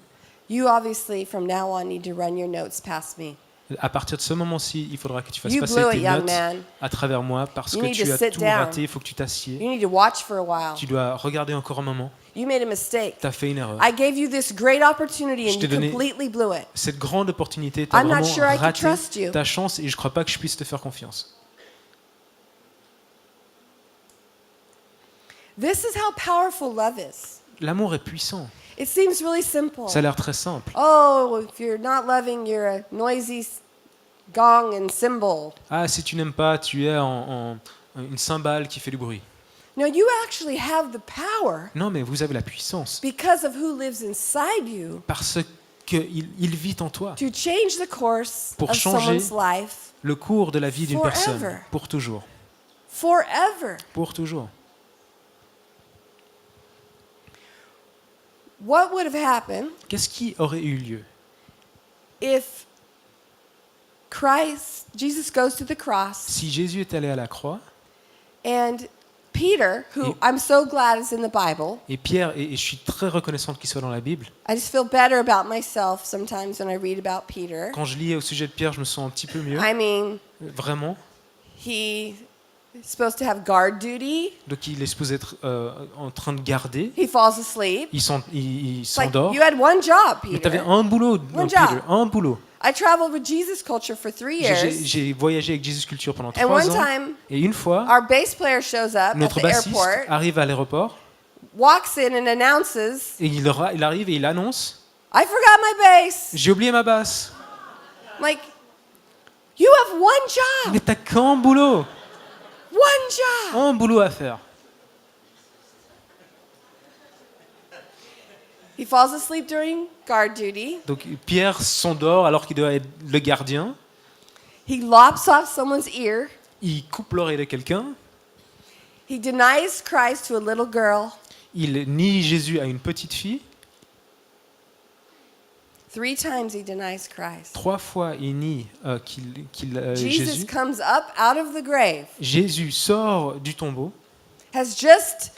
You obviously, from now on, need to run your notes past me. à partir de ce moment-ci, il faudra que tu fasses You passer blew it, tes young notes man. à travers moi parce You que need tu to as sit tout down. raté, il faut que tu t'assieds. You need to watch for a while. Tu dois regarder encore un moment. You made a mistake. Tu as fait une erreur. I gave you this great opportunity Je and t'ai you donné completely blew it. cette grande opportunité, tu as I'm not vraiment sure I can raté trust you. ta chance et je ne crois pas que je puisse te faire confiance. This is how powerful love is. L'amour est puissant. It seems really simple. Ça a l'air très simple. Oh, if you're not loving, you're a noisy gong and cymbal. Ah, si tu n'aimes pas, tu es une cymbale qui fait du bruit. No, you actually have the power Non, mais vous avez la puissance because of who lives inside you parce qu'il vit en toi. to change the course Pour of changer someone's life le cours de la vie d'une personne Forever. pour toujours. forever. Pour toujours. What would have happened Qu'est-ce qui aurait eu lieu if Jesus goes to the cross, si Jésus est allé à la croix and Peter, who Et- I'm so glad is in the Bible, et Pierre, et je suis très reconnaissante qu'il soit dans la Bible. I just feel better about myself sometimes when I read about Peter. Quand je lis au sujet de Pierre, je me sens un petit peu mieux. I mean, Vraiment. he is supposed to have guard duty. Donc il est supposé être en train de garder. He falls asleep. Il It's like s'endort. you had one job, Mais tu avais Peter. un boulot, One Peter, job. un boulot. I traveled with Jesus Culture for 3 years, J'ai voyagé avec Jesus Culture pendant and 3 one ans. time Et une fois, our bass player shows up at notre the bassiste airport, arrive à l'aéroport walks in and announces, et il arrive et il annonce "I forgot my bass." « J'ai oublié ma basse. I'm like, you have one » job, Mais t'as qu'un boulot. one job. Un boulot à faire. He falls asleep during guard duty. Donc Pierre s'endort alors qu'il doit être le gardien. He lops off someone's ear. Il coupe l'oreille de quelqu'un. He denies Christ to a little girl. Il nie Jésus à une petite fille. 3 times he denies Christ. 3 fois il nie Jesus Jésus. comes up out of the grave, Jésus sort du tombeau, has just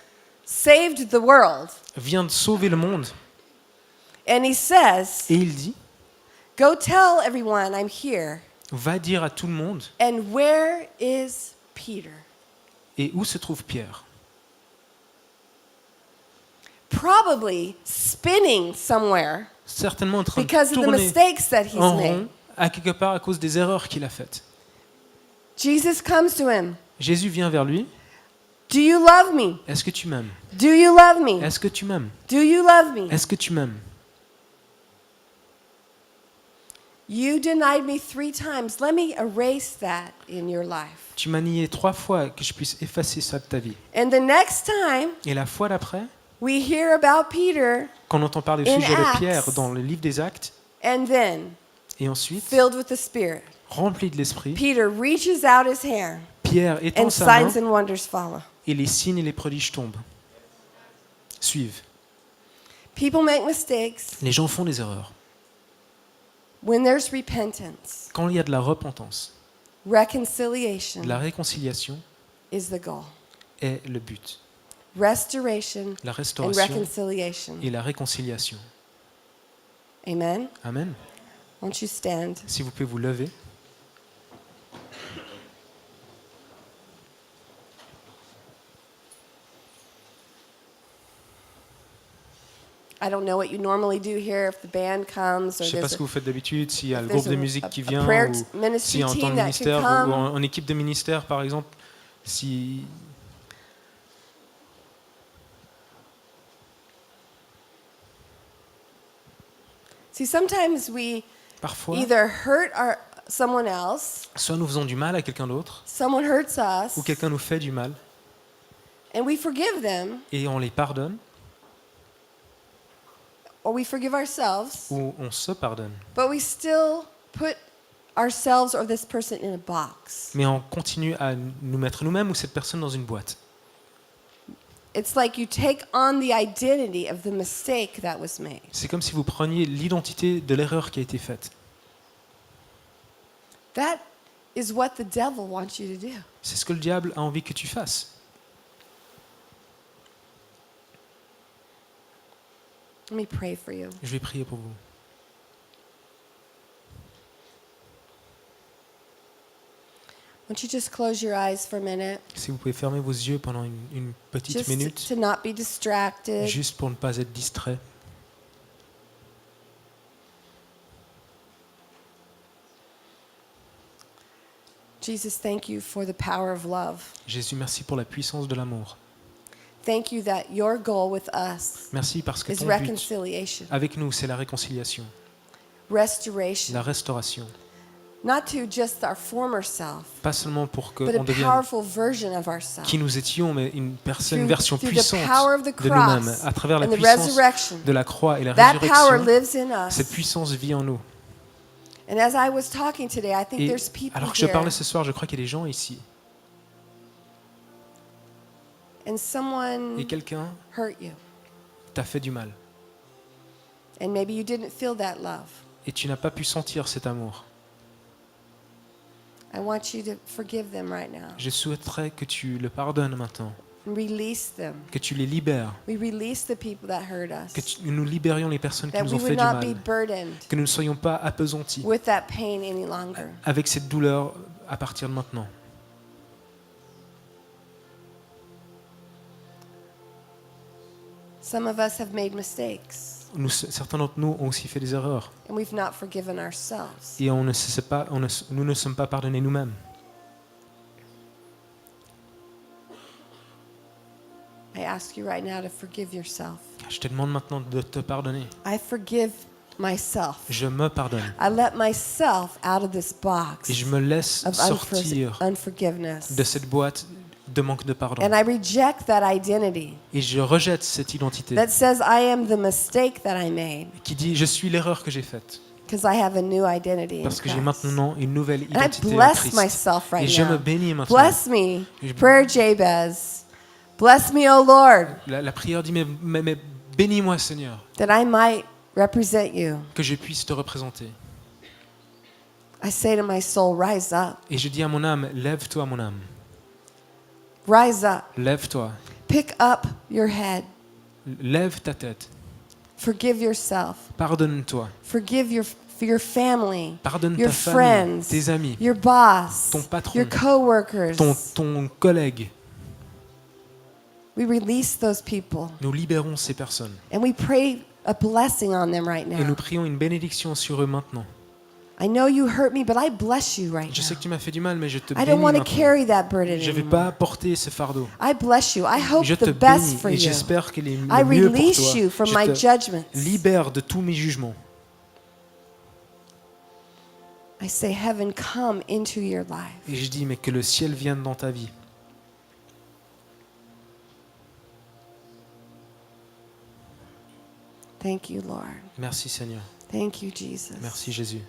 saved the world, vient de sauver le monde and he says, et il dit "Go tell everyone I'm here." va dire à tout le monde. And where is Peter? Et où se trouve Pierre? Probably spinning somewhere Certainement en train de because of the tourner mistakes that he's en made. rond à quelque part à cause des erreurs qu'il a faites. Jesus comes to him. Jésus vient vers lui. Do you love me? Est-ce que tu m'aimes? Do you love me? Est-ce que tu m'aimes? Do you love me? Est-ce que tu m'aimes? You denied me 3 times. Let me erase that in your life. Tu m'as nié 3 fois que je puisse effacer ça de ta vie. And the next time Et la fois d'après, we hear about Peter, quand on entend parler au In sujet Acts. de Pierre dans le livre des Actes, and then et ensuite, filled with the Spirit, rempli de l'Esprit, Peter reaches out his hand Pierre étend and sa main signs and wonders follow. et les signes et les prodiges tombent. Suivent. People make mistakes. Les gens font des erreurs. When there's repentance, Quand il y a de la repentance, reconciliation la réconciliation is the goal. est le but. Restoration La and restauration reconciliation. et la réconciliation. Amen. Amen. Won't you stand? Si vous pouvez vous lever. I don't know what you normally do here if the band comes Je or ne sais pas there's ce que vous faites d'habitude, s'il y a le there's groupe de a- musique qui a vient, prayer ou ministry s'il y a un temps team de that ministère, can come. ou en équipe de ministère, par exemple, si... See, sometimes we Parfois, either hurt someone else, soit nous faisons du mal à quelqu'un d'autre, someone hurts us, ou quelqu'un nous fait du mal, and we forgive them, et on les pardonne, or we forgive ourselves, ou on se pardonne. but we still put ourselves or this person in a box. Mais on continue à nous mettre nous-mêmes ou cette personne dans une boîte. It's like you take on the identity of the mistake that was made. C'est comme si vous preniez l'identité de l'erreur qui a été faite. That is what the devil wants you to do. C'est ce que le diable a envie que tu fasses. Let me pray for you. Je vais prier pour vous. Won't you just close your eyes for a minute? Si vous pouvez fermer vos yeux pendant une petite Just minute, to not be distracted. juste pour ne pas être distrait. Jesus, thank you for the power of love. Jésus, merci pour la puissance de l'amour. Thank you that your goal with us Merci parce que is ton but reconciliation, avec nous, c'est la réconciliation, restoration, la restauration. not to just our former self, Pas seulement pour but a qu'on devienne powerful version of ourselves. qui nous étions, mais une Through version the puissante power of the de nous-mêmes, cross à travers la and the puissance resurrection. de la croix et la That power résurrection. lives in Cette us. puissance vit en nous. And as I was talking today, I think Et there's people alors que je here, parlais ce soir, je crois qu'il y a des gens ici. and Et someone quelqu'un hurt you. t'a fait du mal. And maybe you didn't feel that love. Et tu n'as pas pu sentir cet amour. I want you to forgive them right now. Je souhaiterais que tu le pardonnes maintenant, And release them. que tu les libères, We release the people that hurt que us. nous libérions les personnes qui That nous we ont fait would du not be mal, burdened que nous ne soyons pas appesantis with that pain any longer. avec cette douleur à partir de maintenant. Some of us have made mistakes, Certains d'entre nous ont aussi fait des erreurs and we've not forgiven ourselves. et on ne sait pas, nous ne sommes pas pardonnés nous-mêmes. I ask you right now to forgive yourself. Je te demande maintenant de te pardonner. I forgive myself. Je me pardonne I let myself out of this et box je me laisse of sortir unforgiveness. de cette boîte de manque de pardon. And I reject that identity Et je rejette cette identité that says I am the mistake that I made qui dit je suis l'erreur que j'ai faite because I have a new identity in parce que j'ai Christ. maintenant une nouvelle And I identité en bless Christ. myself Et right je me now. bénis maintenant. Bless me, prayer Jabez. Bless me, O Lord, La prière dit mais bénis-moi Seigneur, that I might represent you. que je puisse te représenter. I say to my soul, rise up, Et je dis à mon âme, lève-toi mon âme, rise up, lève-toi, pick up your head, lève ta tête, forgive yourself, pardonne-toi, forgive your family, pardonne your ta famille, friends, tes amis, your boss, ton patron, your coworkers. ton collègue. We release those people Nous libérons ces personnes and we pray a blessing on them right et nous now. prions une bénédiction sur eux maintenant. I know you hurt me, but I bless you right Je sais now. que tu m'as fait du mal, mais je te I bénis don't want to maintenant. carry that burden Je ne vais anymore. pas porter ce fardeau. I bless you. I hope Je te the best bénis for et you. j'espère qu'il est I le mieux pour release toi. you from Je my te judgments. libère de tous mes jugements. I say, heaven, come into your life. Et je dis, mais que le ciel vienne dans ta vie. Thank you, Lord. Merci Seigneur. Thank you, Jesus. Merci Jésus.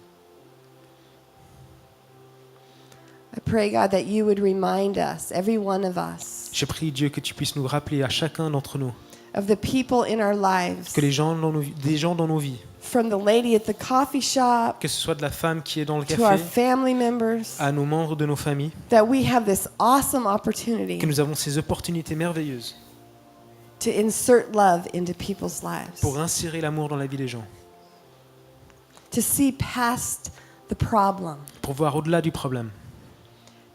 I pray, God, that you would remind us, every one of us, Je prie Dieu que tu puisses nous rappeler à chacun d'entre nous of the people in our lives, que des gens dans nos vies, from the lady at the coffee shop que ce soit de la femme qui est dans le to our café, family members, à nos membres de nos familles, that we have this awesome opportunity que nous avons ces opportunités merveilleuses to insert love into people's lives, pour insérer l'amour dans la vie des gens, to see past the problem, pour voir au-delà du problème,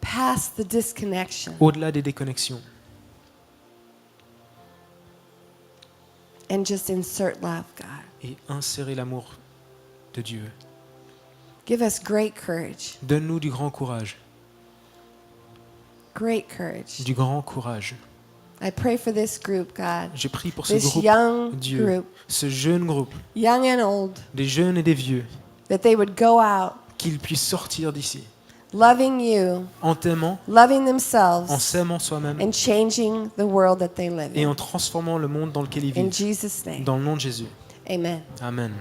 past the disconnection, au-delà des déconnexions, and just insert love, God. et insérer l'amour de Dieu. Give us great courage. Donne-nous du grand courage, Great courage. du grand courage. I pray for this group, God. Je prie pour ce This groupe, young Dieu, group, ce jeune groupe, young and old, des jeunes et des vieux, that they would go out qu'ils puissent sortir d'ici loving you, en t'aimant, loving en themselves, s'aimant soi-même and changing the world that they live et in. en transformant le monde dans lequel ils In vivent. Jesus' name, Dans le nom de Jésus. amen. Amen.